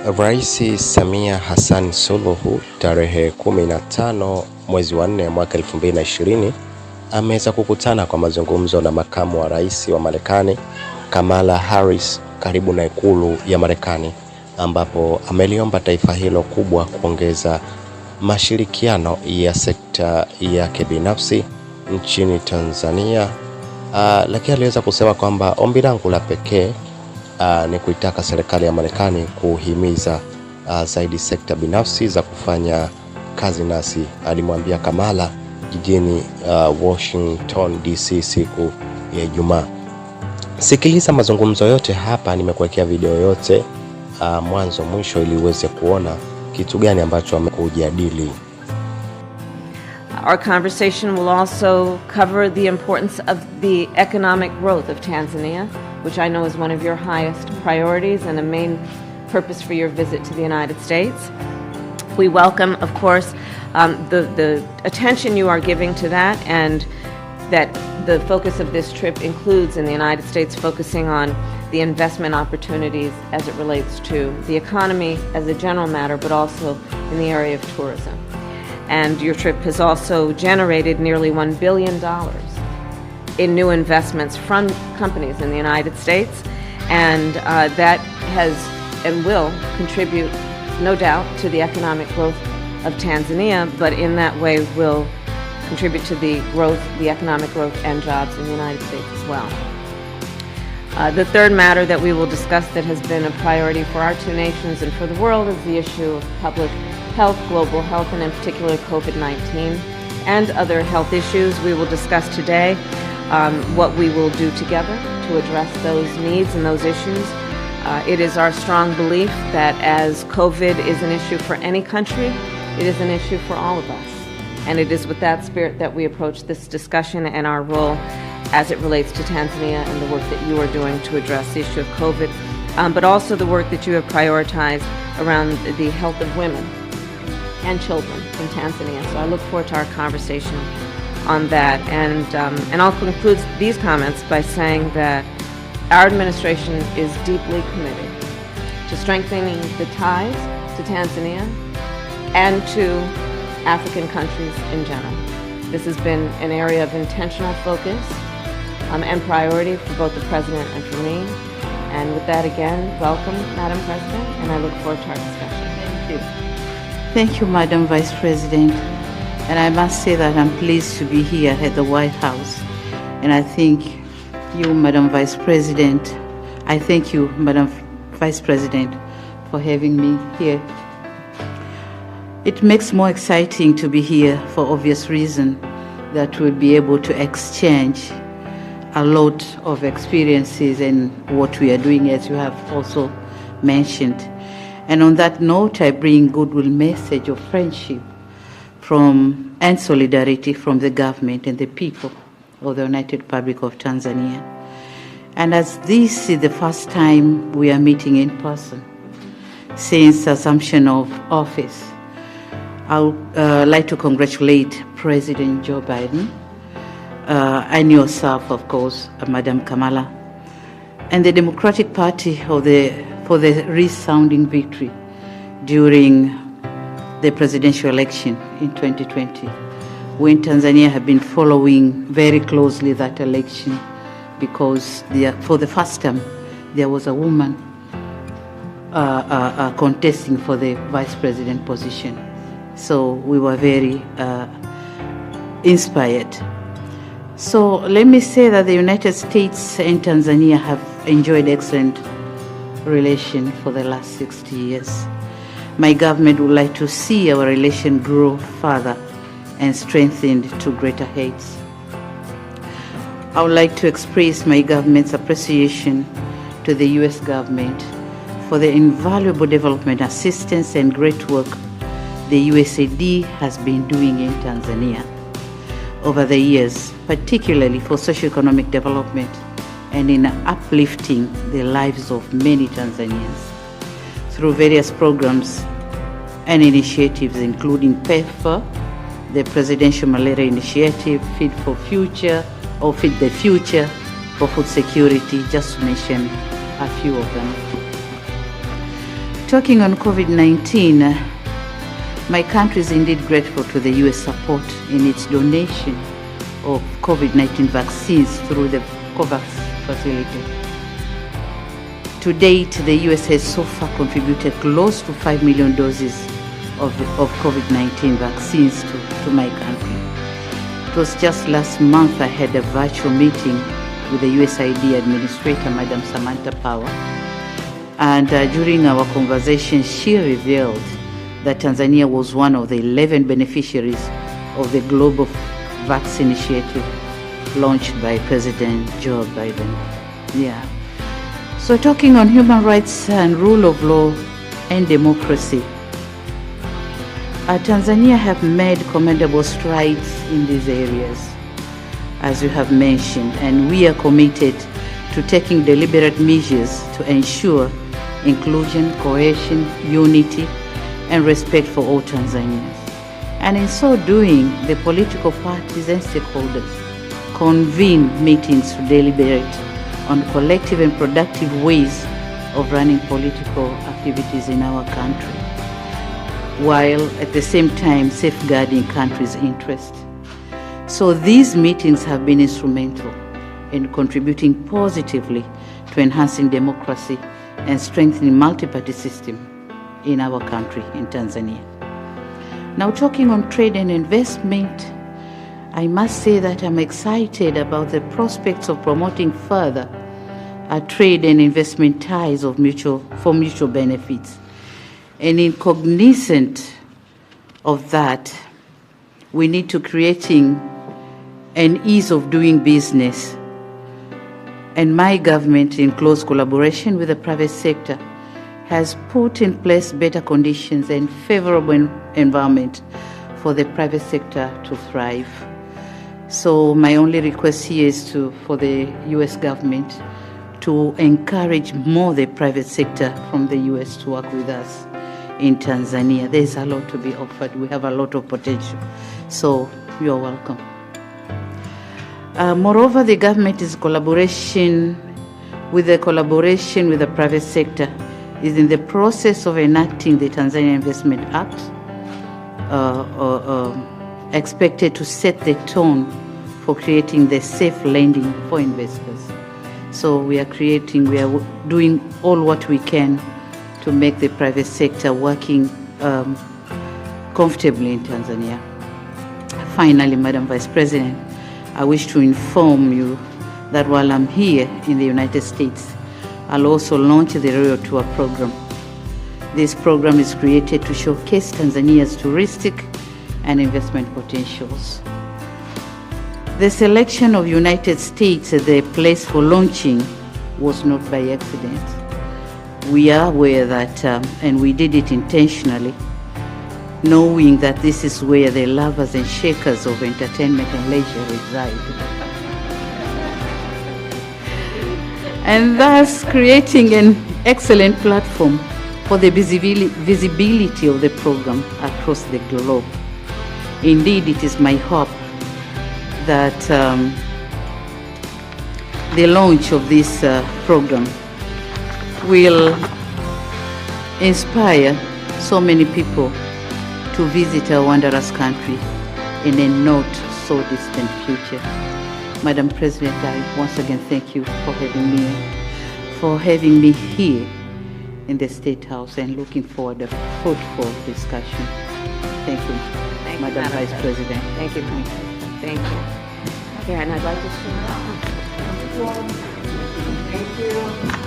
Raisi Samia Suluhu tarehe 15 mwezi wa 4 mwaka 2020 ameweza kukutana kwa mazungumzo na makamu wa rais wa Marekani Kamala Harris karibu na ikulu ya Marekani, ambapo ameliomba taifa hilo kubwa kuongeza mashirikiano ya sekta yake binafsi nchini Tanzania. Lakini aliweza kusema kwamba ombi langu la pekee ni kuitaka serikali ya Marekani kuhimiza zaidi sekta binafsi za kufanya kazi nasi, alimwambia Kamala jijini Washington DC siku ya Ijumaa. Sikiliza mazungumzo yote hapa, nimekuwekea video yote mwanzo mwisho ili uweze kuona kitu gani ambacho amekujadili. Our conversation will also cover the importance of the economic growth of Tanzania, which I know is one of your highest priorities and a main purpose for your visit to the United States. We welcome, of course, the attention you are giving to that, and that the focus of this trip includes in the United States focusing on the investment opportunities as it relates to the economy as a general matter, but also in the area of tourism. And your trip has also generated nearly $1 billion in new investments from companies in the United States, and that has and will contribute, no doubt, to the economic growth of Tanzania, but in that way will contribute to the growth, the economic growth and jobs in the United States as well. The third matter that we will discuss that has been a priority for our two nations and for the world is the issue of public health, global health, and in particular COVID-19 and other health issues. We will discuss today what we will do together to address those needs and those issues. It is our strong belief that as COVID is an issue for any country, it is an issue for all of us. And it is with that spirit that we approach this discussion and our role as it relates to Tanzania and the work that you are doing to address the issue of COVID, but also the work that you have prioritized around the health of women and children in Tanzania. So I look forward to our conversation on that. And I'll conclude these comments by saying that our administration is deeply committed to strengthening the ties to Tanzania and to African countries in general. This has been an area of intentional focus and priority for both the President and for me. And with that, again, welcome, Madam President, and I look forward to our discussion. Thank you. Thank you, Madam Vice President. And I must say that I'm pleased to be here at the White House. And I thank you, Madam Vice President. I thank you, Madam Vice President, for having me here. It makes more exciting to be here for obvious reason, that we'll be able to exchange a lot of experiences and what we are doing, as you have also mentioned. And on that note, I bring goodwill message of friendship and solidarity from the government and the people of the United Republic of Tanzania. And as this is the first time we are meeting in person since assumption of office, I would like to congratulate President Joe Biden and yourself, of course, Madam Kamala, and the Democratic Party for the resounding victory during the presidential election in 2020. We in Tanzania have been following very closely that election because for the first time there was a woman contesting for the vice president position. So we were very inspired. So let me say that the United States and Tanzania have enjoyed excellent relation for the last 60 years. My government would like to see our relation grow further and strengthened to greater heights. I would like to express my government's appreciation to the U.S. government for the invaluable development assistance and great work the USAID has been doing in Tanzania over the years, particularly for socio-economic development and in uplifting the lives of many Tanzanians through various programs and initiatives, including PEPFAR, the Presidential Malaria Initiative, Feed for Future, or Feed the Future for food security, just to mention a few of them. talking on COVID-19, my country is indeed grateful to the U.S. support in its donation of COVID-19 vaccines through the COVAX facility. To date, the U.S. has so far contributed close to 5 million doses of COVID-19 vaccines to my country. It was just last month I had a virtual meeting with the USAID Administrator, Madam Samantha Power, and during our conversation, she revealed that Tanzania was one of the 11 beneficiaries of the Global Vaccine Initiative launched by President Joe Biden. Yeah. So talking on human rights and rule of law and democracy, Tanzania have made commendable strides in these areas, as you have mentioned, and we are committed to taking deliberate measures to ensure inclusion, cohesion, unity, and respect for all Tanzanians. And in so doing, the political parties and stakeholders convene meetings to deliberate on collective and productive ways of running political activities in our country, while at the same time safeguarding country's interest. So these meetings have been instrumental in contributing positively to enhancing democracy and strengthening multi-party system in our country, in Tanzania. Now talking on trade and investment, I must say that I'm excited about the prospects of promoting further trade and investment ties for mutual benefits. And in cognizant of that, we need to creating an ease of doing business. And my government, in close collaboration with the private sector, has put in place better conditions and favorable environment for the private sector to thrive. So my only request here is for the U.S. government to encourage more the private sector from the U.S. to work with us in Tanzania. There's a lot to be offered. We have a lot of potential. So you're welcome. Moreover, the government is collaboration with the private sector is in the process of enacting the Tanzania Investment Act, expected to set the tone for creating the safe lending for investors. So we are doing all what we can to make the private sector working comfortably in Tanzania. Finally, Madam Vice President, I wish to inform you that while I'm here in the United States, I'll also launch the Royal Tour program. This program is created to showcase Tanzania's touristic and investment potentials. The selection of United States as the place for launching was not by accident. We are aware that, and we did it intentionally, knowing that this is where the lovers and shakers of entertainment and leisure reside. And thus creating an excellent platform for the visibility of the program across the globe. Indeed, it is my hope that the launch of this program will inspire so many people to visit our wondrous country in a not so distant future. Madam President, I once again thank you for having me here in the State House and looking forward to a fruitful discussion. Thank you, Madam Vice President. Thank you. Thank you. Here, and I'd like to share. Thank you.